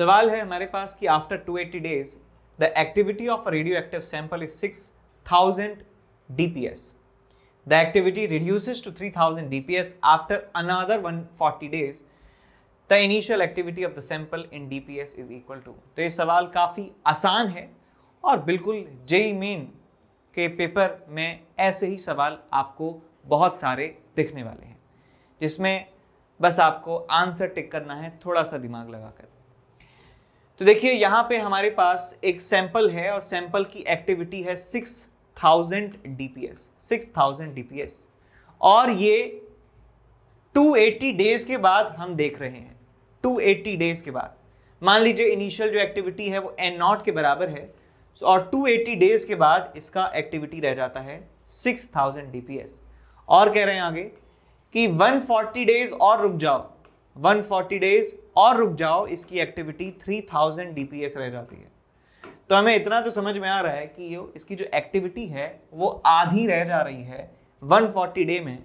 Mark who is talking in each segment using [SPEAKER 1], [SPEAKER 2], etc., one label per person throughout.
[SPEAKER 1] सवाल है हमारे पास कि after 280 days the activity of a radioactive sample is 6000 dps. The activity reduces to 3000 dps after another 140 days. The initial activity of the sample in dps is equal to. तो ये सवाल काफ़ी आसान है और बिल्कुल जेईई मेन के paper में ऐसे ही सवाल आपको बहुत सारे दिखने वाले हैं, जिसमें बस आपको आंसर टिक करना है थोड़ा सा दिमाग लगाकर। तो देखिए यहाँ पे हमारे पास एक सैंपल है और सैंपल की एक्टिविटी है 6000 dps, 6000 dps, और ये 280 डेज के बाद हम देख रहे हैं। 280 डेज के बाद मान लीजिए इनिशियल जो एक्टिविटी है वो n0 के बराबर है और 280 डेज के बाद इसका एक्टिविटी रह जाता है 6000 dps। और कह रहे हैं आगे कि 140 डेज और रुक जाओ, 140 डेज और रुक जाओ, इसकी एक्टिविटी 3000 dps रह जाती है। तो हमें इतना तो समझ में आ रहा है कि इसकी जो एक्टिविटी है वो आधी रह जा रही है 140 डे में।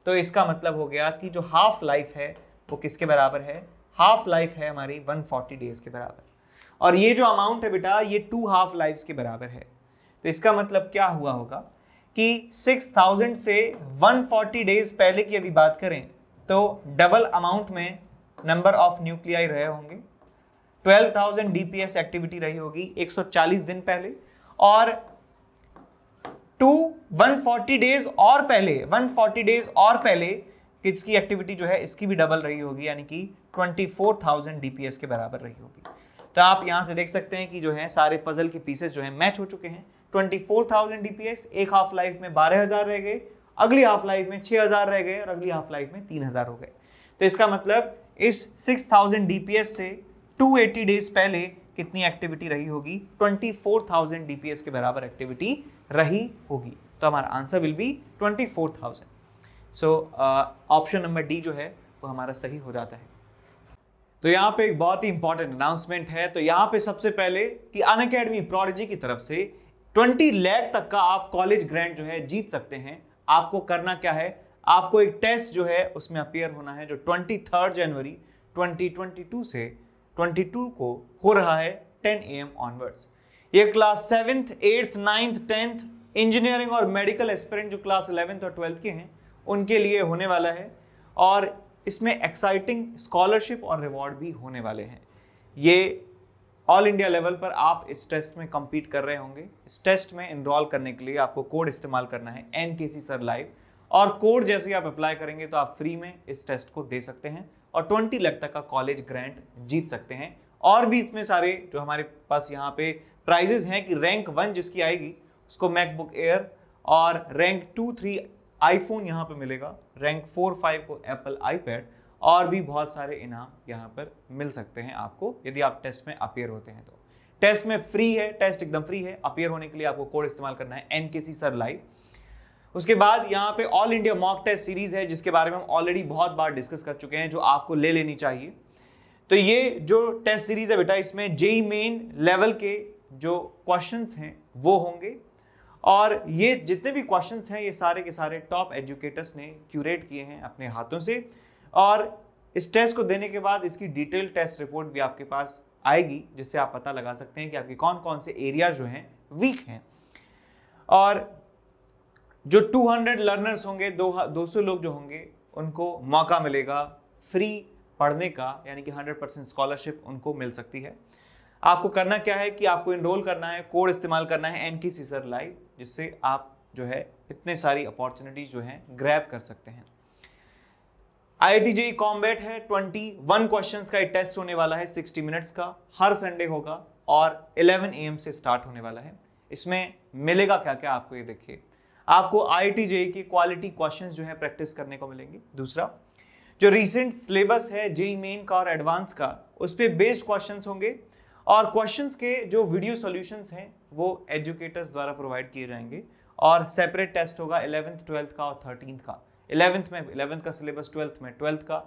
[SPEAKER 1] तो इसका मतलब हो गया कि जो हाफ लाइफ है वो किसके बराबर है? हाफ लाइफ है हमारी 140 डेज के बराबर, और ये जो अमाउंट है बेटा ये 2 हाफ लाइफ्स के बराबर है। तो इसका मतलब क्या हुआ होगा कि 6000 से 140 डेज पहले की यदि बात करें तो डबल अमाउंट में नंबर ऑफ न्यूक्लियाई रहे होंगे, 12000 dps एक्टिविटी रही होगी 140 दिन पहले, और 140 डेज और पहले, 140 डेज और पहले किसकी एक्टिविटी जो है इसकी भी डबल रही होगी, यानी कि 24000 dps के बराबर रही होगी। तो आप यहां से देख सकते हैं कि जो है सारे पजल के पीसेस जो है मैच हो चुके हैं। 24000 dps एक हाफ लाइफ में 12000 रह गए, अगली हाफ लाइफ में 6000 रह गए और अगली हाफ लाइफ में 3000 हो गए। तो इसका मतलब इस 6000 dps से 280 डेज पहले कितनी एक्टिविटी रही होगी? 24000 dps के बराबर एक्टिविटी रही होगी। तो हमारा answer will be 24000। So option number D जो है वो हमारा सही हो जाता है। तो यहाँ पे एक बहुत ही इंपॉर्टेंट अनाउंसमेंट है। तो यहाँ पे सबसे पहले कि अनअकैडमी प्रोडिजी की तरफ से 20 लाख तक का आप कॉलेज ग्रांट जो है जीत सकते हैं। आपको करना क्या है? आपको एक टेस्ट जो है उसमें अपीयर होना है जो 23 जनवरी 2022 से 22 को हो रहा है 10 AM ऑनवर्ड्स। ये class 7th, 8th, 9th, 10th engineering और मेडिकल एस्पिरेंट जो क्लास 11th और 12th के हैं उनके लिए होने वाला है, और इसमें एक्साइटिंग स्कॉलरशिप और रिवॉर्ड भी होने वाले हैं। ये ऑल इंडिया लेवल पर आप इस टेस्ट में compete कर रहे होंगे। इस टेस्ट में इनरोल करने के लिए आपको कोड इस्तेमाल करना है NKC सर लाइव, और कोड जैसे ही आप अप्लाई करेंगे तो आप फ्री में इस टेस्ट को दे सकते हैं और 20 लाख तक का कॉलेज ग्रांट जीत सकते हैं। और भी इतने सारे जो हमारे पास यहाँ पे प्राइजेस हैं कि रैंक 1 जिसकी आएगी उसको मैकबुक एयर, और रैंक 2, 3 आईफोन यहाँ पे मिलेगा, रैंक 4, 5 को एप्पल आईपैड, और भी बहुत सारे इनाम यहाँ पर मिल सकते हैं आपको यदि आप टेस्ट में अपीयर होते हैं। तो टेस्ट में फ्री है, टेस्ट एकदम फ्री है। अपीयर होने के लिए आपको कोड इस्तेमाल करना है NKC सर लाइव। उसके बाद यहाँ पे all India mock test series है जिसके बारे में हम ऑलरेडी बहुत बार डिस्कस कर चुके हैं, जो आपको ले लेनी चाहिए। तो ये जो टेस्ट सीरीज है बेटा इसमें जेईई मेन लेवल के जो क्वेश्चंस हैं वो होंगे, और ये जितने भी क्वेश्चंस हैं ये सारे के सारे टॉप एजुकेटर्स ने क्यूरेट किए हैं अपने हाथों से, और इस टेस्ट को देने के बाद इसकी डिटेल टेस्ट रिपोर्ट भी आपके पास आएगी जिससे आप पता लगा सकते हैं कि आपके कौन कौन से एरिया जो हैं वीक हैं। और जो 200 लर्नर्स होंगे, 200 लोग जो होंगे उनको मौका मिलेगा फ्री पढ़ने का, यानी कि 100% स्कॉलरशिप उनको मिल सकती है। आपको करना क्या है कि आपको इनरोल करना है, कोड इस्तेमाल करना है NKC सर लाइव, जिससे आप जो है इतने सारी अपॉर्चुनिटीज जो हैं ग्रैब कर सकते हैं। IIT JEE कॉम्बैट है, 21 क्वेश्चंस का एक टेस्ट होने वाला है 60 मिनट्स का, हर संडे होगा और 11 AM से स्टार्ट होने वाला है। इसमें मिलेगा क्या क्या आपको ये देखिए, आपको IIT JEE की क्वालिटी क्वेश्चंस जो है प्रैक्टिस करने को मिलेंगे। दूसरा जो रिसेंट सिलेबस है जेईई मेन का और एडवांस का उस पर बेस्ड क्वेश्चंस होंगे, और क्वेश्चंस के जो वीडियो सॉल्यूशंस हैं वो एजुकेटर्स द्वारा प्रोवाइड किए जाएंगे, और सेपरेट टेस्ट होगा 11th, 12th का और 13th का। 11th में 11th का सिलेबस, 12th में 12th का,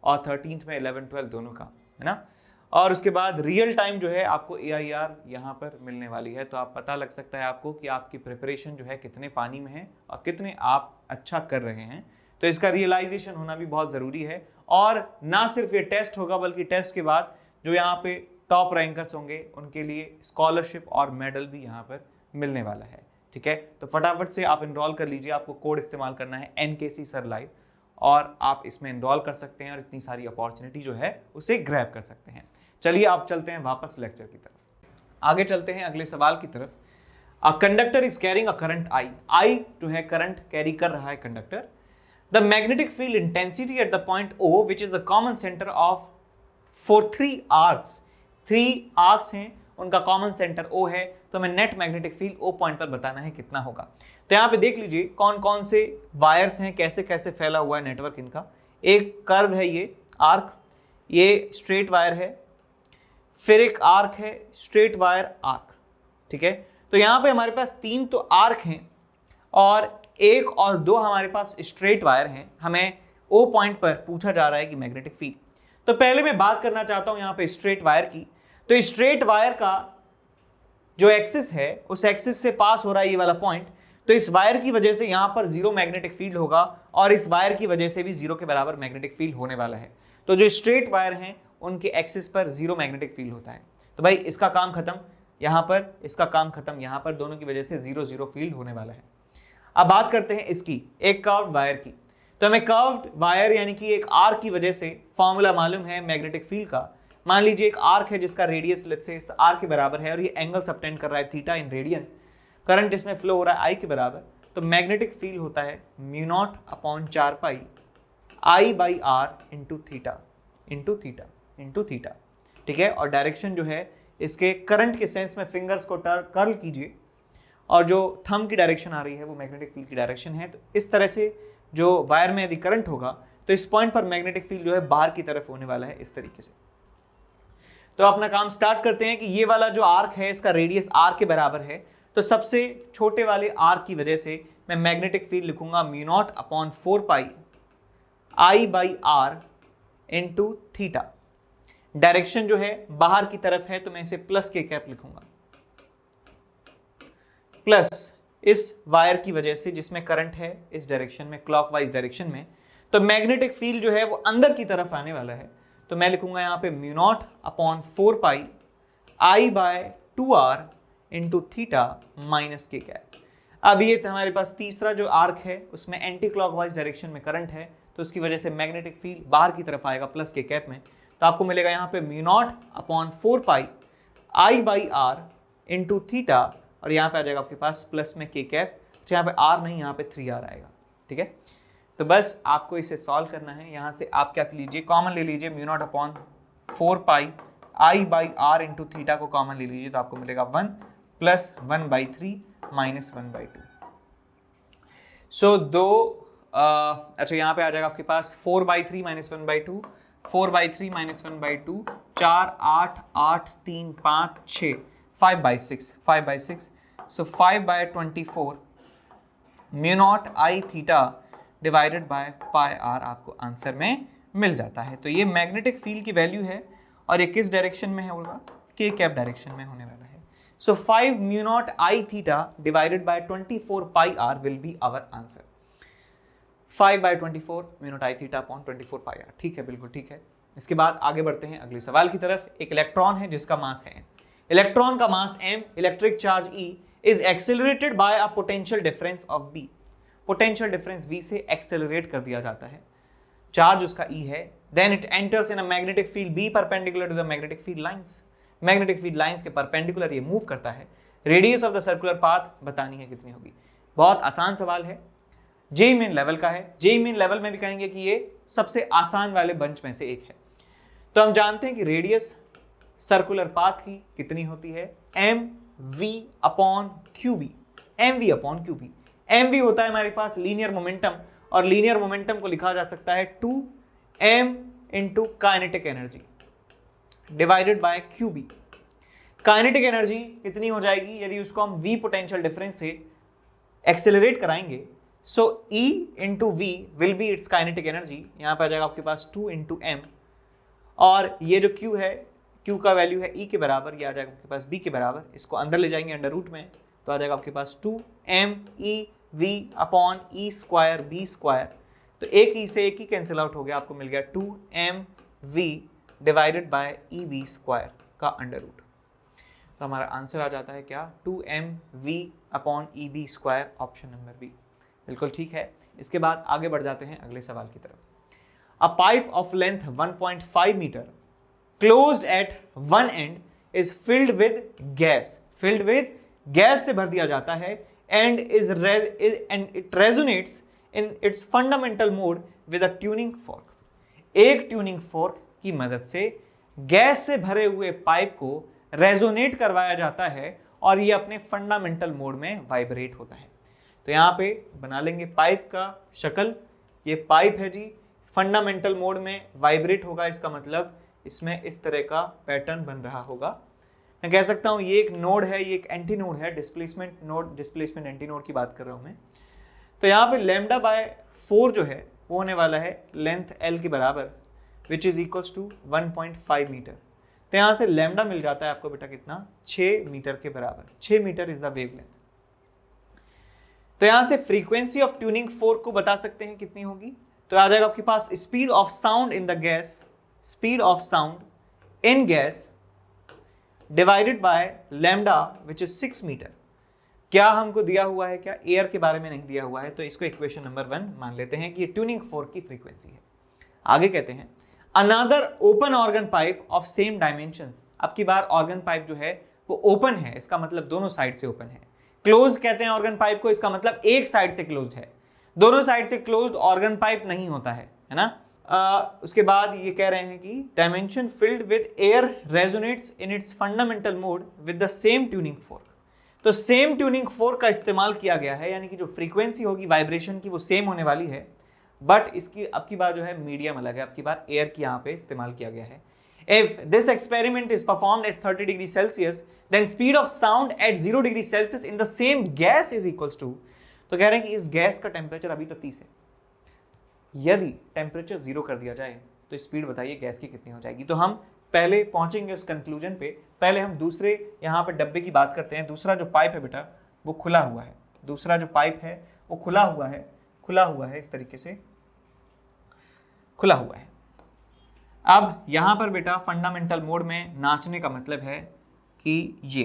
[SPEAKER 1] और 13th में 11, 12 दोनों का, है ना। और उसके बाद रियल टाइम जो है आपको AIR यहाँ पर मिलने वाली है, तो आप पता लग सकता है आपको कि आपकी प्रिपरेशन जो है कितने पानी में है और कितने आप अच्छा कर रहे हैं। तो इसका रियलाइजेशन होना भी बहुत ज़रूरी है। और ना सिर्फ ये टेस्ट होगा बल्कि टेस्ट के बाद जो यहाँ पे टॉप रैंकर्स होंगे उनके लिए स्कॉलरशिप और मेडल भी यहाँ पर मिलने वाला है। ठीक है, तो फटाफट से आप इनरोल कर लीजिए। आपको कोड इस्तेमाल करना है NKC सर लाइव, और आप इसमें इनरोल कर सकते हैं और इतनी सारी अपॉर्चुनिटी जो है उसे ग्रैब कर सकते हैं। चलिए आप चलते हैं वापस लेक्चर की तरफ, आगे चलते हैं अगले सवाल की तरफ। A conductor is carrying a current I जो है करंट कैरी कर रहा है conductor. The magnetic field intensity at the point O which is the common centre of for 3 arcs, 3 arcs हैं, उनका कॉमन सेंटर O है, तो हमें net magnetic field O point पर बताना है कितना होगा। तो यहाँ पे देख लीजिए कौन कौन से वायर्स हैं, कैसे कैसे फैला हुआ है नेटवर्क इनका। एक कर्व है ये आर्क, ये स्ट्रेट वायर है, फिर एक आर्क है स्ट्रेट वायर आर्क। ठीक है, तो यहाँ पे हमारे पास 3 तो आर्क हैं और 1 और 2 हमारे पास स्ट्रेट वायर हैं। हमें O पॉइंट पर पूछा जा रहा है कि मैग्नेटिक फील्ड। तो पहले मैं बात करना चाहता हूं यहाँ पे स्ट्रेट वायर की। तो स्ट्रेट वायर का जो एक्सिस है उस एक्सिस से पास हो रहा है ये वाला पॉइंट, तो इस वायर की वजह से यहाँ पर 0 मैग्नेटिक फील्ड होगा और इस वायर की वजह से भी 0 के बराबर मैग्नेटिक फील्ड होने वाला है। तो जो स्ट्रेट वायर हैं उनके एक्सिस पर 0 मैग्नेटिक फील्ड होता है। तो भाई इसका काम खत्म यहाँ पर, इसका काम खत्म यहाँ पर, दोनों की वजह से 0 0 फील्ड होने वाला है। अब बात करते हैं इसकी एक कर्व्ड वायर की। तो हमें कर्व्ड वायर यानी कि एक आर्क की वजह से फॉर्मूला मालूम है मैग्नेटिक फील्ड का। मान लीजिए एक आर्क है जिसका रेडियस लेट्स से इस आर्क के बराबर है और ये एंगल सबटेंड कर रहा है थीटा इन रेडियन, करंट इसमें फ्लो हो रहा है I के बराबर, तो मैग्नेटिक फील्ड होता है μ0/4 पाई I/r इंटू थीटा। ठीक है, और डायरेक्शन जो है इसके करंट के सेंस में फिंगर्स को कर्ल कीजिए और जो थंब की डायरेक्शन आ रही है वो मैग्नेटिक फील्ड की डायरेक्शन है। तो इस तरह से जो वायर में यदि करंट होगा तो इस पॉइंट पर मैग्नेटिक फील्ड जो है बाहर की तरफ होने वाला है इस तरीके से। तो अपना काम स्टार्ट करते हैं कि ये वाला जो आर्क है इसका रेडियस r के बराबर है, तो सबसे छोटे वाले आर्क की वजह से मैं मैग्नेटिक फील्ड लिखूंगा μ0/4 पाई I/r इंटू थीटा। डायरेक्शन जो है बाहर की तरफ है तो मैं इसे प्लस के कैप लिखूंगा, प्लस इस वायर की वजह से जिसमें करंट है इस डायरेक्शन में, क्लॉकवाइज डायरेक्शन में, तो मैग्नेटिक फील्ड जो है वो अंदर की तरफ आने वाला है। तो मैं लिखूंगा यहाँ पे μ0/4 पाई I/2r इंटू थीटा माइनस के कैप। अब ये हमारे पास तीसरा जो आर्क है उसमें एंटी क्लॉकवाइज डायरेक्शन में करंट है, तो उसकी वजह से मैग्नेटिक फील्ड बाहर की तरफ आएगा प्लस के कैप में। तो आपको मिलेगा यहाँ पे μ0/4 पाई I/r इंटू थीटा, और यहाँ पे आ जाएगा आपके पास प्लस में के कैप, तो यहाँ पे r नहीं यहाँ पे 3r आएगा। ठीक है, तो बस आपको इसे सॉल्व करना है। यहाँ से आप क्या लीजिए, कॉमन ले लीजिए, μ0/4 पाई I/r इंटू थीटा को कॉमन ले लीजिए, तो आपको मिलेगा 1 प्लस 1/3 माइनस 1/2। सो अच्छा यहाँ पे आ जाएगा आपके पास 4/3 minus 1/2, 4/3 minus 1/2, 4 8 8 3 5 6, 5/6, so 5/24 μ0 I theta divided by pi r आपको आंसर में मिल जाता है। तो ये मैग्नेटिक फील्ड की वैल्यू है और ये किस डायरेक्शन में है होगा, के कैप डायरेक्शन में होने वाला है। So 5 μ0 I theta divided by 24 pi r will be our answer. 5/24 μ0 I theta upon 24 pi r। ठीक है, बिल्कुल ठीक है। इसके बाद आगे बढ़ते हैं अगले सवाल की तरफ। एक इलेक्ट्रॉन है जिसका मास है m। इलेक्ट्रॉन का mass m, electric charge E is accelerated by a potential difference of B। Potential difference V से एक्सेलरेट कर दिया जाता है, चार्ज उसका E है। Then it enters in a magnetic field B perpendicular to the magnetic field lines. Magnetic field lines के perpendicular ये move करता है। Radius of the circular path बतानी है कितनी होगी। बहुत आसान सवाल है, जेईई मेन लेवल का है। जेईई मेन लेवल में भी कहेंगे कि ये सबसे आसान वाले बंच में से एक है। तो हम जानते हैं कि रेडियस सर्कुलर पाथ की कितनी होती है, mv/qb। mv होता है हमारे पास लीनियर मोमेंटम, और लीनियर मोमेंटम को लिखा जा सकता है 2m into kinetic energy divided by qb। Kinetic energy कितनी हो जाएगी यदि उसको हम v पोटेंशियल डिफरेंस से एक्सेलरेट कराएंगे, सो E into v will be it's kinetic energy. यहाँ पे आ जाएगा आपके पास 2 इंटू m, और ये जो q है, q का वैल्यू है E के बराबर, ये आ जाएगा आपके पास B के बराबर। इसको अंदर ले जाएंगे अंडर रूट में, तो आ जाएगा आपके पास 2mE/v/b²। तो एक E से एक ही कैंसिल आउट हो गया, आपको मिल गया 2mv डिवाइडेड बाय EV²। का अंडर रूट। तो हमारा आंसर आ जाता है क्या, 2mv/EB², ऑप्शन नंबर बी। बिल्कुल ठीक है। इसके बाद आगे बढ़ जाते हैं अगले सवाल की तरफ। A pipe of length 1.5 metre closed at one end is filled with gas, filled with gas से भर दिया जाता है and it resonates in its fundamental mode with a tuning fork. एक ट्यूनिंग फोर्क की मदद से गैस से भरे हुए पाइप को रेजोनेट करवाया जाता है और ये अपने फंडामेंटल मोड में वाइब्रेट होता है। तो यहाँ पे बना लेंगे पाइप का शक्ल, ये पाइप है जी, फंडामेंटल मोड में वाइब्रेट होगा, इसका मतलब इसमें इस तरह का पैटर्न बन रहा होगा। मैं कह सकता हूँ ये एक नोड है, ये एक एंटी नोड है, displacement node, displacement anti node की बात कर रहा हूँ मैं। तो यहाँ पे λ/4 जो है वो होने वाला है लेंथ L के बराबर, which is equals to 1.5 metre. तो यहाँ से लैम्डा मिल जाता है आपको बेटा कितना, 6 मीटर के बराबर। 6 मीटर इज द वेवलेंथ। तो यहाँ से फ्रीक्वेंसी ऑफ ट्यूनिंग फोर्क को बता सकते हैं कितनी होगी। तो आ जाएगा आपके पास speed of sound in the gas, speed of sound in gas divided by lambda which is 6 metre. क्या हमको दिया हुआ है, क्या एयर के बारे में नहीं दिया हुआ है, तो इसको इक्वेशन नंबर 1 मान लेते हैं कि ये ट्यूनिंग फोर्क की फ्रीक्वेंसी है। आगे कहते हैं another open organ pipe of same dimensions. अब की बार ऑर्गन पाइप जो है वो ओपन है, इसका मतलब दोनों साइड से ओपन है। क्लोज्ड कहते हैं ऑर्गन पाइप को, इसका मतलब एक साइड से क्लोज्ड है। दोनों साइड से क्लोज्ड ऑर्गन पाइप नहीं होता है ना। उसके बाद ये कह रहे हैं कि dimension filled with air resonates in its fundamental mode with the same tuning fork. तो सेम ट्यूनिंग फोर्क का इस्तेमाल किया गया है, यानी कि जो फ्रीक्वेंसी होगी वाइब्रेशन की वो सेम होने वाली है, बट इसकी अब की बार जो है मीडियम अलग है, अब की बार एयर की यहाँ पे इस्तेमाल किया गया है। If this experiment is performed at 30 degrees Celsius, then speed of sound at 0 degrees Celsius in the same gas is equals to, तो कह रहे हैं कि इस गैस का टेम्परेचर अभी तो 30 है, यदि टेम्परेचर 0 कर दिया जाए तो स्पीड बताइए गैस की कितनी हो जाएगी। तो हम पहले पहुंचेंगे उस कंक्लूजन पे, पहले हम दूसरे यहाँ पे डब्बे की बात करते हैं। दूसरा जो पाइप है बेटा वो खुला हुआ है, दूसरा जो पाइप है वो खुला हुआ है, खुला हुआ है, इस तरीके से खुला हुआ है। अब यहां पर बेटा फंडामेंटल मोड में नाचने का मतलब है कि ये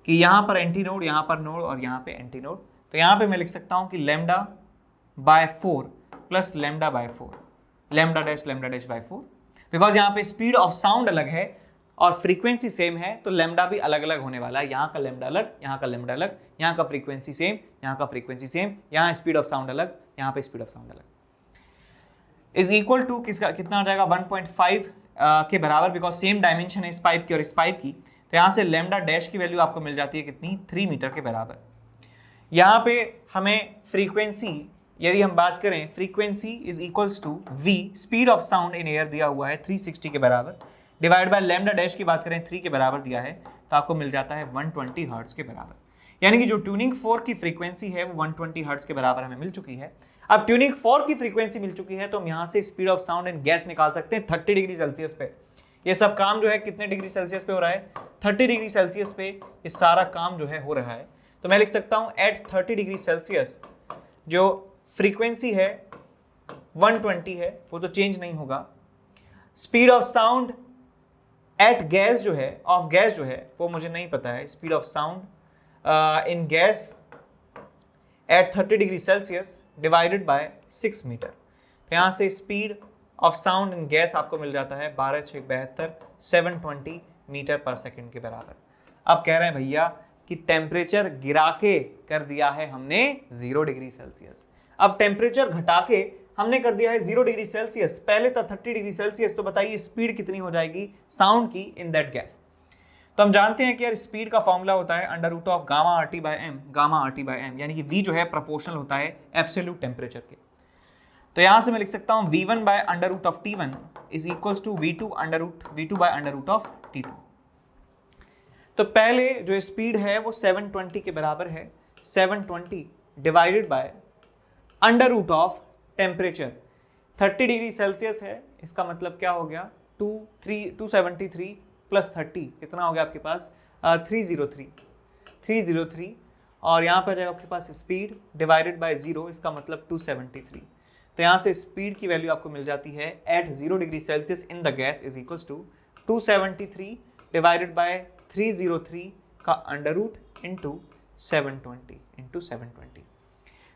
[SPEAKER 1] कि यहां पर एंटी नोड, यहां पर नोड और यहां पे एंटी नोड। तो यहां पे मैं लिख सकता हूं कि λ/4 प्लस λ/4, λ'/4, बिकॉज यहां पे स्पीड ऑफ साउंड अलग है और फ्रीक्वेंसी सेम है, तो लैम्डा भी अलग अलग होने वाला है। यहाँ का लैम्डा अलग, यहाँ का लैम्डा अलग, यहाँ का फ्रीक्वेंसी सेम, यहाँ का फ्रीक्वेंसी सेम, यहाँ स्पीड ऑफ साउंड अलग, यहाँ पे स्पीड ऑफ साउंड अलग। इज इक्वल टू किसका, कितना आ जाएगा 1.5 के बराबर, बिकॉज सेम डायमेंशन है इस पाइप की और इस पाइप की। तो यहाँ से लैम्डा डैश की वैल्यू आपको मिल जाती है कितनी, 3 मीटर के बराबर। यहाँ पे हमें फ्रीक्वेंसी, यदि हम बात करें frequency is equals to v, speed of sound in air दिया हुआ है 360 के बराबर, डिवाइड बाय लैम्डा डैश की बात करें 3 के बराबर दिया है, तो आपको मिल जाता है 120 हर्ट्ज के बराबर। यानी कि जो ट्यूनिंग फोर्क की फ्रीक्वेंसी है वो 120 हर्ट्ज के बराबर हमें मिल चुकी है। अब ट्यूनिंग फोर्क की फ्रीक्वेंसी मिल चुकी है तो हम यहाँ से speed of sound in gas निकाल सकते हैं 30 डिग्री सेल्सियस पे। ये सब काम जो है कितने डिग्री सेल्सियस पे हो रहा है, 30 डिग्री सेल्सियस पे ये सारा काम जो है हो रहा है। तो मैं लिख सकता हूँ एट 30 डिग्री सेल्सियस जो फ्रीक्वेंसी है 120 है, वो तो चेंज नहीं होगा। Speed of sound eight gas जो है, ऑफ गैस जो है वो मुझे नहीं पता है। Speed of sound in gas at 30 degree Celsius divided by 6 metre. तो यहाँ से speed of sound in gas आपको मिल जाता है 12×6=72, 720 मीटर पर सेकंड के बराबर। अब कह रहे हैं भैया कि टेम्परेचर गिरा के कर दिया है हमने 0 डिग्री सेल्सियस। अब टेम्परेचर घटा के हमने कर दिया है 0 डिग्री सेल्सियस, पहले था 30 डिग्री सेल्सियस। तो बताइए स्पीड कितनी हो जाएगी साउंड की इन दैट गैस। तो हम जानते हैं कि यार स्पीड का फॉर्मूला होता है √of gamma RT/m, gamma RT/m, यानी कि v जो है प्रोपोर्शनल होता है एब्सोल्यूट टेम्परेचर के। तो यहां से मैं लिख सकता हूं v1/√of T1 is equals to v2/√of T2। तो पहले जो स्पीड है वो 720 के बराबर है, 720 divided by √of temperature 30 degree Celsius है, इसका मतलब क्या हो गया 273 प्लस 30 कितना हो गया आपके पास 303, और यहाँ पर जाएगा आपके पास स्पीड डिवाइडेड बाय 0, इसका मतलब 273। तो यहाँ से स्पीड की वैल्यू आपको मिल जाती है at 0 degree Celsius in the gas is equals to 273 divided by 303 का अंडर रूट इंटू 720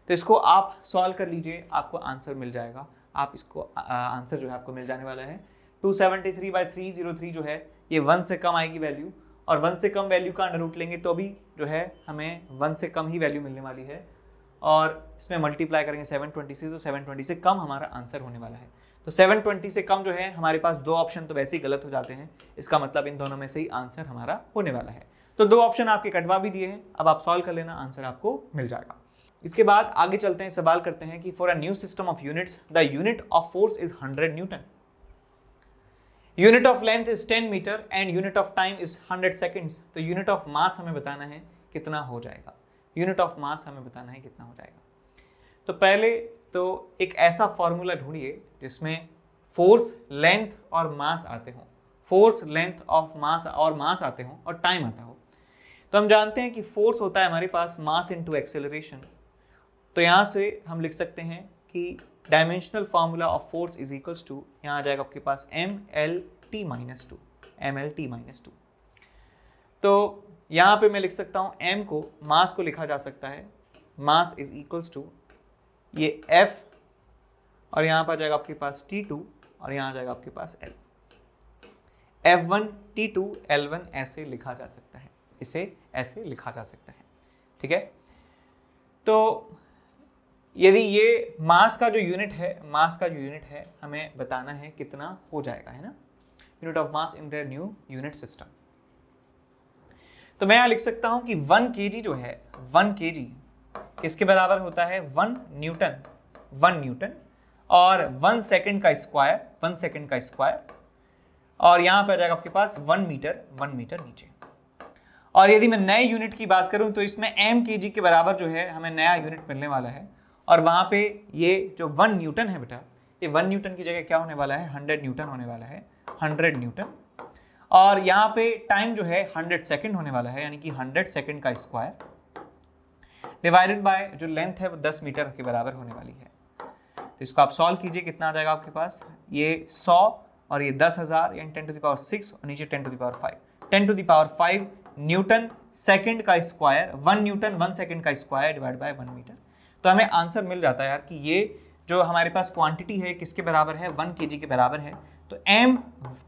[SPEAKER 1] तो इसको आप सॉल्व कर लीजिए, आपको आंसर मिल जाएगा। आप इसको आंसर जो है आपको मिल जाने वाला है 273 बाई 303 जो है ये 1 से कम आएगी वैल्यू, और 1 से कम वैल्यू का अंडर रूट लेंगे तो भी जो है हमें 1 से कम ही वैल्यू मिलने वाली है, और इसमें मल्टीप्लाई करेंगे 720 से, तो 720 से कम हमारा आंसर होने वाला है। तो 720 से कम जो है हमारे पास दो ऑप्शन तो वैसे ही गलत हो जाते हैं, इसका मतलब इन दोनों में से ही आंसर हमारा होने वाला है। तो दो ऑप्शन आपके कटवा भी दिए हैं, अब आप सॉल्व कर लेना, आंसर आपको मिल जाएगा। इसके बाद आगे चलते हैं, सवाल करते हैं कि for a new system of units the unit of force is 100 newton, unit of length is 10 metre and unit of time is 100 seconds. तो यूनिट ऑफ मास हमें बताना है कितना हो जाएगा, यूनिट ऑफ मास हमें बताना है कितना हो जाएगा। तो पहले तो एक ऐसा फॉर्मूला ढूंढिए जिसमें फोर्स, लेंथ और मास आते हों, फोर्स, लेंथ ऑफ मास और मास आते हों और टाइम आता हो। तो हम जानते हैं कि फोर्स होता है हमारे पास मास इनटू एक्सेलरेशन, तो यहाँ से हम लिख सकते हैं कि dimensional formula of force is equals to, यहाँ आ जाएगा आपके पास MLT माइनस 2, MLT माइनस 2। तो यहाँ पे मैं लिख सकता हूँ m को, मास को लिखा जा सकता है, मास इज इक्वल्स टू ये F, और यहाँ पर आ जाएगा आपके पास T2, और यहाँ आ जाएगा आपके पास L। F1 T2 L1 ऐसे लिखा जा सकता है, इसे ऐसे लिखा जा सकता है, ठीक है। तो यदि ये मास का जो यूनिट है, मास का जो यूनिट है हमें बताना है कितना हो जाएगा, है ना, unit of mass in the new unit system. तो मैं यहाँ लिख सकता हूँ कि 1 kg जो है, 1 kg किसके बराबर होता है, 1 न्यूटन, 1 न्यूटन, और 1 सेकंड का स्क्वायर, 1 सेकंड का स्क्वायर, और यहाँ पर आ जाएगा आपके पास 1 मीटर, 1 मीटर नीचे। और यदि मैं नए यूनिट की बात करूं तो इसमें m kg के बराबर जो है हमें नया यूनिट मिलने वाला है, और वहां पे ये जो 1 न्यूटन है बेटा, ये 1 न्यूटन की जगह क्या होने वाला है, 100 न्यूटन होने वाला है, 100 न्यूटन। और यहाँ पे टाइम जो है 100 सेकंड होने वाला है, यानी कि 100 सेकंड का स्क्वायर डिवाइडेड बाय जो लेंथ है वो 10 मीटर के बराबर होने वाली है। तो इसको आप सॉल्व कीजिए, कितना आ जाएगा आपके पास, ये 100 और ये 10,000 यानी 10 टू द पावर 6 और नीचे 10 to the power 5, 10 to the power 5 newton second का स्क्वायर, 1 न्यूटन 1 सेकंड का स्क्वायर डिवाइड बाय 1 मीटर। तो हमें आंसर मिल जाता है यार कि ये जो हमारे पास क्वांटिटी है किसके बराबर है, 1 kg के बराबर है। तो m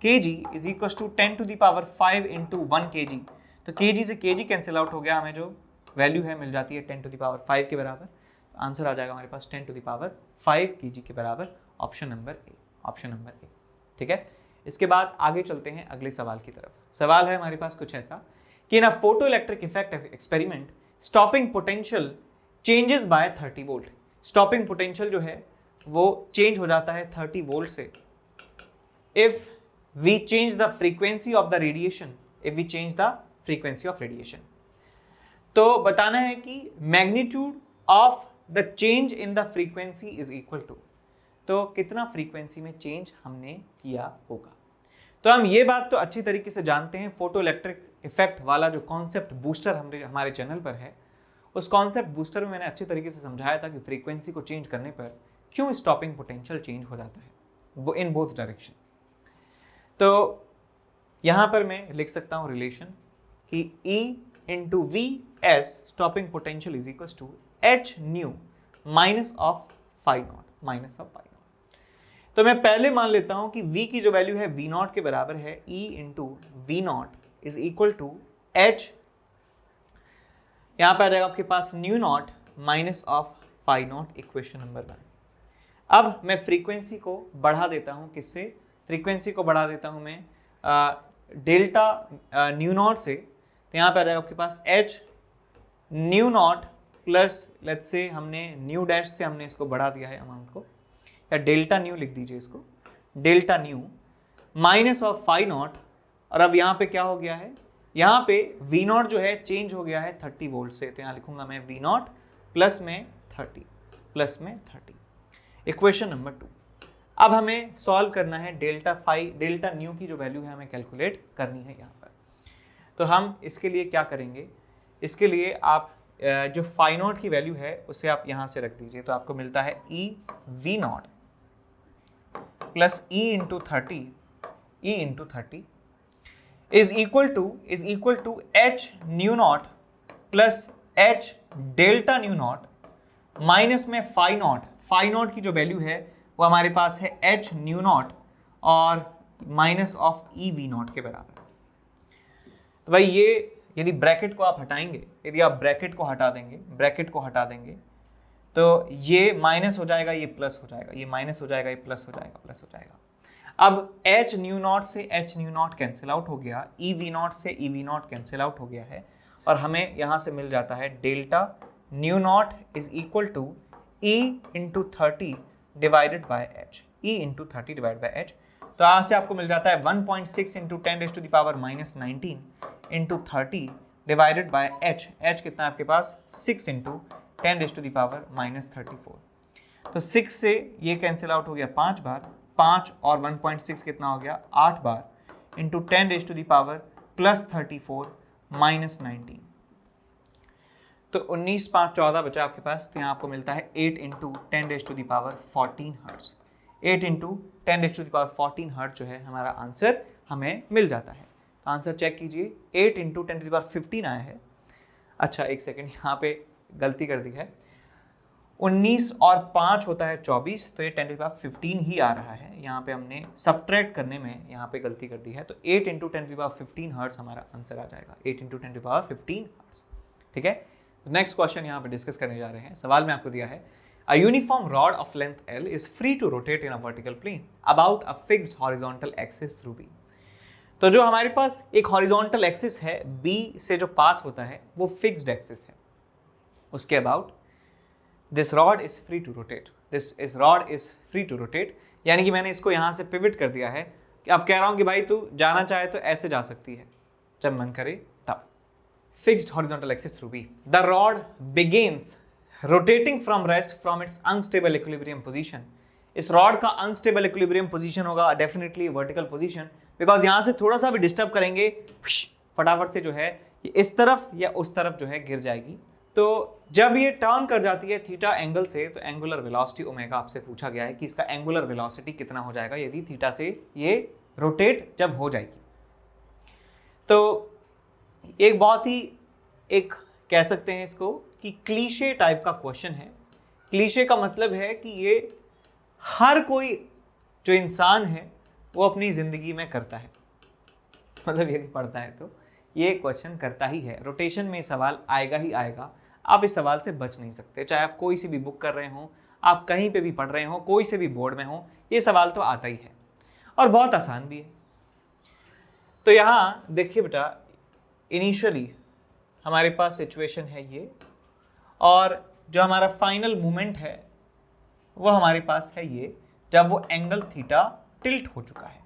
[SPEAKER 1] kg is equal to 10 to the power 5 into 1 kg। तो kg से kg कैंसिल आउट हो गया, हमें जो वैल्यू है मिल जाती है 10 टू द पावर 5 के बराबर। तो आंसर आ जाएगा हमारे पास 10 टू द पावर 5 kg के बराबर, option number A, option number A, ठीक है। इसके बाद आगे चलते हैं अगले सवाल की तरफ। सवाल है हमारे पास कुछ ऐसा कि in a photo electric effect experiment stopping potential changes by 30 volt. Stopping potential जो है वो चेंज हो जाता है 30 वोल्ट से if we change the frequency of the radiation, if we change the frequency of radiation. तो बताना है कि magnitude of the change in the frequency is equal to, तो कितना फ्रीक्वेंसी में चेंज हमने किया होगा। तो हम ये बात तो अच्छी तरीके से जानते हैं, फोटो इलेक्ट्रिक इफेक्ट वाला जो कॉन्सेप्ट बूस्टर हमारे चैनल पर है, उस कॉन्सेप्ट बूस्टर में मैंने अच्छी तरीके से समझाया था कि फ्रीक्वेंसी को चेंज करने पर क्यों स्टॉपिंग पोटेंशियल चेंज हो जाता है, वो इन बोथ डायरेक्शन। तो यहाँ पर मैं लिख सकता हूँ रिलेशन कि E into V S stopping potential is equal to H nu minus of phi naught, minus of phi naught. तो मैं पहले मान लेता हूँ कि V की जो वैल्यू है V नॉट के बराबर है, E into V not is equal to H, यहाँ पे आ जाएगा आपके पास nu not minus of phi not, equation number 1। अब मैं फ्रीक्वेंसी को बढ़ा देता हूँ, किससे, फ्रीक्वेंसी को बढ़ा देता हूँ मैं डेल्टा न्यू नॉट से। तो यहाँ पे आ जाएगा आपके पास H nu not plus let's say हमने न्यू डैश से हमने इसको बढ़ा दिया है अमाउंट को, या डेल्टा न्यू लिख दीजिए इसको, delta nu minus of phi naught. और अब यहाँ पे क्या हो गया है, यहाँ पे V नॉट जो है चेंज हो गया है 30 वोल्ट से, तो यहाँ लिखूंगा मैं V नॉट प्लस में 30, प्लस में 30, इक्वेशन नंबर 2। अब हमें सॉल्व करना है डेल्टा न्यू की जो वैल्यू है हमें कैलकुलेट करनी है यहाँ पर। तो हम इसके लिए क्या करेंगे, इसके लिए आप जो फाई नॉट की वैल्यू है उसे आप यहाँ से रख दीजिए, तो आपको मिलता है E V naught plus E into 30, E into 30 is equal to H nu not plus H delta nu not minus में फाई नॉट की जो वैल्यू है वो हमारे पास है एच न्यू नॉट और minus of E V naught के बराबर। तो भाई ये यदि ब्रैकेट को आप हटाएंगे, यदि आप ब्रैकेट को हटा देंगे तो ये माइनस हो जाएगा, ये प्लस हो जाएगा, ये माइनस हो जाएगा, ये प्लस हो जाएगा। अब एच न्यू नॉट से H nu not cancel out हो गया, ई वी नॉट से ई वी नॉट कैंसिल आउट हो गया है और हमें यहां से मिल जाता है delta nu naught is equal to E into 30 divided by H, E into 30 divide by H. तो यहां से आपको मिल जाता है 1.6 into 10⁻⁻⁻19 into 30 divided by H. H कितना है आपके पास 6 इंटू 10⁻⁻34। तो 6 से ये कैंसिल आउट हो गया 5 बार, 5 और 1.6 कितना हो गया 8 बार इंटू 10⁻+34 -19। तो 19 5 14 बचा आपके पास। तो यहाँ आपको मिलता है 8 इंटू 10⁻14 हर्ट्ज। 8 इंटू 10⁻14 हर्ट्ज जो है हमारा आंसर हमें मिल जाता है। तो आंसर चेक कीजिए, 8 इंटू 10⁻15 आया है। अच्छा एक सेकेंड, यहाँ पे गलती कर दी है, 19 और 5 होता है 24, तो ये 10⁻15 ही आ रहा है। यहाँ पे हमने सब्ट्रैक्ट करने में यहाँ पे गलती कर दी है। तो 8 इंटू 10⁻15 हर्ट्ज हमारा आंसर आ जाएगा, 8 इंटू 10⁻15 हर्ट्ज। ठीक है, तो नेक्स्ट क्वेश्चन यहाँ पे डिस्कस करने जा रहे हैं। सवाल में आपको दिया है A uniform rod of length L is free to rotate in a vertical plane about a fixed horizontal axis through B। तो जो हमारे पास एक हॉरिजॉन्टल एक्सिस है B से जो पास होता है वो फिक्स्ड एक्सिस है, उसके about this rod is free to rotate, this rod is free to rotate. यानी कि मैंने इसको यहाँ से पिवट कर दिया है कि अब कह रहा हूँ कि भाई तू जाना चाहे तो ऐसे जा सकती है जब मन करे तब। Fixed horizontal axis through B, the rod begins rotating from rest from its unstable equilibrium position. इस रॉड का अनस्टेबल इक्विलिब्रियम पोजीशन होगा डेफिनेटली वर्टिकल पोजीशन, बिकॉज यहाँ से थोड़ा सा भी डिस्टर्ब करेंगे फटाफट से जो है ये इस तरफ या उस तरफ जो है गिर जाएगी। तो जब ये टर्न कर जाती है थीटा एंगल से, तो एंगुलर वेलोसिटी ओमेगा आपसे पूछा गया है कि इसका एंगुलर वेलोसिटी कितना हो जाएगा यदि थीटा से ये रोटेट जब हो जाएगी। तो एक बहुत ही एक कह सकते हैं इसको कि क्लीशे टाइप का क्वेश्चन है। क्लीशे का मतलब है कि ये हर कोई जो इंसान है वो अपनी जिंदगी में करता है, मतलब यदि पढ़ता है तो ये क्वेश्चन करता ही है। रोटेशन में सवाल आएगा ही आएगा, आप इस सवाल से बच नहीं सकते। चाहे आप कोई सी भी बुक कर रहे हो, आप कहीं पे भी पढ़ रहे हो, कोई से भी बोर्ड में हो, ये सवाल तो आता ही है और बहुत आसान भी है। तो यहाँ देखिए बेटा, इनिशियली हमारे पास सिचुएशन है ये, और जो हमारा फाइनल मूवमेंट है वो हमारे पास है ये, जब वो एंगल थीटा टिल्ट हो चुका है।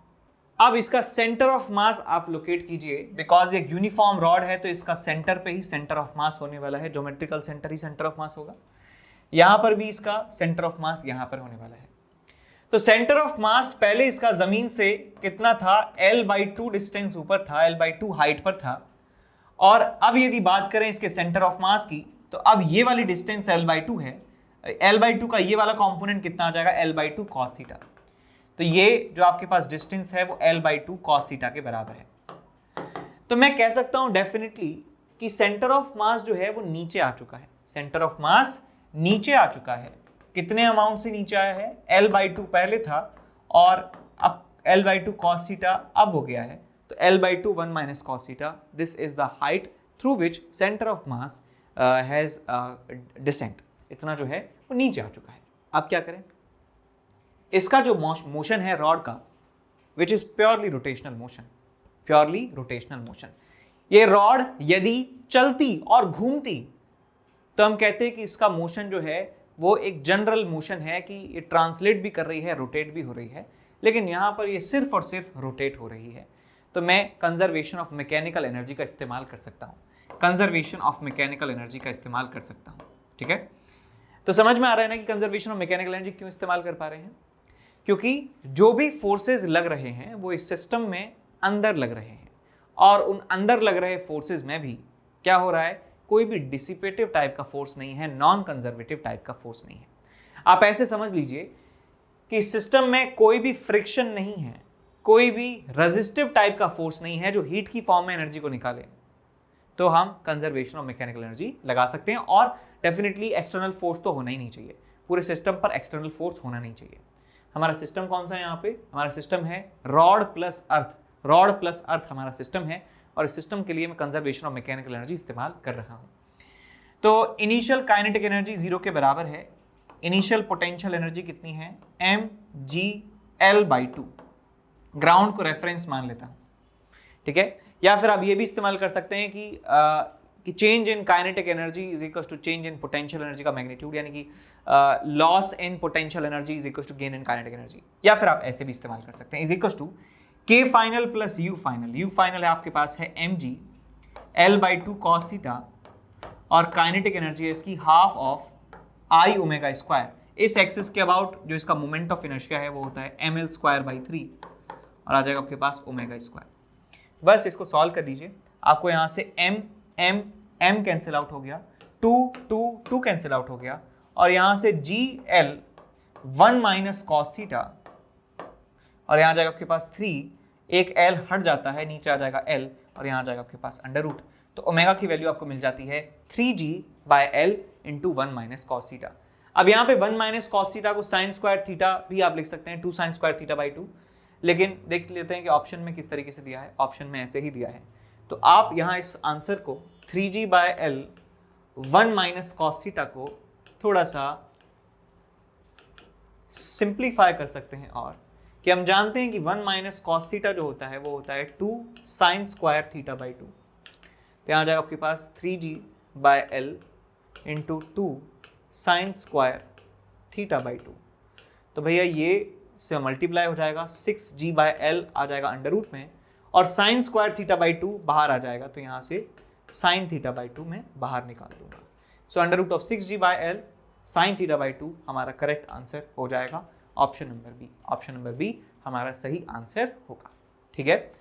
[SPEAKER 1] अब इसका सेंटर ऑफ मास आप लोकेट कीजिए, बिकॉज एक यूनिफॉर्म रॉड है तो इसका सेंटर पे ही सेंटर ऑफ मास होने वाला है, geometrical centre he centre of mass होगा। यहां पर भी इसका सेंटर ऑफ मास यहां पर होने वाला है। तो सेंटर ऑफ मास पहले इसका जमीन से कितना था, L/2 डिस्टेंस ऊपर था, L/2 हाइट पर था। और अब यदि बात करें इसके सेंटर ऑफ मास की, तो अब ये वाली डिस्टेंस L/2 है, L/2 का ये वाला कंपोनेंट कितना आ जाएगा, L/2 cos थीटा। तो ये जो आपके पास डिस्टेंस है वो L/2 cos थीटा के बराबर है। तो मैं कह सकता हूं डेफिनेटली कि सेंटर ऑफ मास जो है वो नीचे आ चुका है, सेंटर ऑफ मास नीचे आ चुका है। कितने अमाउंट से नीचे आया है, L/2 पहले था और अब L/2 cos थीटा अब हो गया है, तो L/2 1 minus cos theta, this is the height through which center of mass has descent। इतना जो है वो नीचे आ चुका है। अब क्या करें, इसका जो मोशन है रॉड का, which is purely rotational motion, purely rotational motion। ये रॉड यदि चलती और घूमती तो हम कहते हैं कि इसका मोशन जो है वो एक जनरल मोशन है, कि ये ट्रांसलेट भी कर रही है, रोटेट भी हो रही है, लेकिन यहाँ पर ये सिर्फ और सिर्फ रोटेट हो रही है। तो मैं कंजर्वेशन ऑफ मैकेनिकल एनर्जी का इस्तेमाल कर सकता हूँ, कंजर्वेशन ऑफ मैकेनिकल एनर्जी का इस्तेमाल कर सकता हूँ। ठीक है, तो समझ में आ रहा है ना कि कंजर्वेशन ऑफ मैकेनिकल एनर्जी क्यों इस्तेमाल कर पा रहे हैं, क्योंकि जो भी फोर्सेज लग रहे हैं वो इस सिस्टम में अंदर लग रहे हैं, और उन अंदर लग रहे फोर्सेज में भी क्या हो रहा है, कोई भी डिसिपेटिव टाइप का फोर्स नहीं है, नॉन कंजर्वेटिव टाइप का फोर्स नहीं है। आप ऐसे समझ लीजिए कि सिस्टम में कोई भी फ्रिक्शन नहीं है, कोई भी रेजिस्टिव टाइप का फोर्स नहीं है जो हीट की फॉर्म में एनर्जी को निकाले, तो हम कंजर्वेशन ऑफ मैकेनिकल एनर्जी लगा सकते हैं। और डेफिनेटली एक्सटर्नल फोर्स तो होना ही नहीं चाहिए, पूरे सिस्टम पर एक्सटर्नल फोर्स होना नहीं चाहिए। हमारा सिस्टम कौन सा है यहाँ पे? हमारा सिस्टम है रॉड प्लस अर्थ, रॉड प्लस अर्थ हमारा सिस्टम है, और इस सिस्टम के लिए मैं कंजर्वेशन ऑफ मैकेनिकल एनर्जी इस्तेमाल कर रहा हूँ। तो इनिशियल काइनेटिक एनर्जी 0 के बराबर है, इनिशियल पोटेंशियल एनर्जी कितनी है? mgl/2। ग्राउंड को रेफरेंस मान लेता हूँ, ठीक है। या फिर आप ये भी इस्तेमाल कर सकते हैं कि change in kinetic energy is equal to change in potential energy का मैग्नीट्यूड, यानी कि loss in potential energy is equal to gain in kinetic energy. या फिर आप ऐसे भी इस्तेमाल कर सकते हैं, is equal to k final plus u final. u final है आपके पास है mg l/2 cos थीटा, और काइनेटिक एनर्जी है इसकी half of I omega square. इस एक्सिस के अबाउट जो इसका मोमेंट ऑफ इनर्शिया है वो होता है ml²/3, और आ जाएगा आपके पास ओमेगा स्क्वायर। बस इसको सॉल्व कर दीजिए, आपको यहाँ से m कैंसिल आउट हो गया, 2 कैंसिल आउट हो गया, और यहाँ से gl 1 माइनस कॉस थीटा, और यहाँ जाएगा आपके पास 3, एक l हट जाता है, नीचे आ जाएगा l, और यहाँ जाएगा आपके पास अंडर रूट। तो ओमेगा की वैल्यू आपको मिल जाती है 3g/l into 1 minus cos theta. अब यहाँ पे 1 माइनस कॉस थीटा को साइन स्क्वायर थीटा भी आप लिख सकते हैं, 2 साइन स्क्वायर थीटा/2, लेकिन देख लेते हैं कि ऑप्शन में किस तरीके से दिया है। ऑप्शन में ऐसे ही दिया है, तो आप यहाँ इस आंसर को 3g/l 1 माइनस कॉस थीटा को थोड़ा सा सिंप्लीफाई कर सकते हैं, और कि हम जानते हैं कि 1 माइनस कॉस थीटा जो होता है वो होता है 2 साइन स्क्वायर थीटा/2। तो यहाँ जाएगा आपके पास 3g/l इंटू 2 साइन स्क्वायर थीटा/2। तो भैया ये से मल्टीप्लाई हो जाएगा, 6g/l आ जाएगा अंडर रूट में, और साइन स्क्वायर थीटा/2 बाहर आ जाएगा, तो यहाँ से साइन थीटा/2 में बाहर निकाल दूंगा। So under root of 6g/l sine थीटा/2 हमारा करेक्ट आंसर हो जाएगा option number B. Option number B हमारा सही आंसर होगा, ठीक है।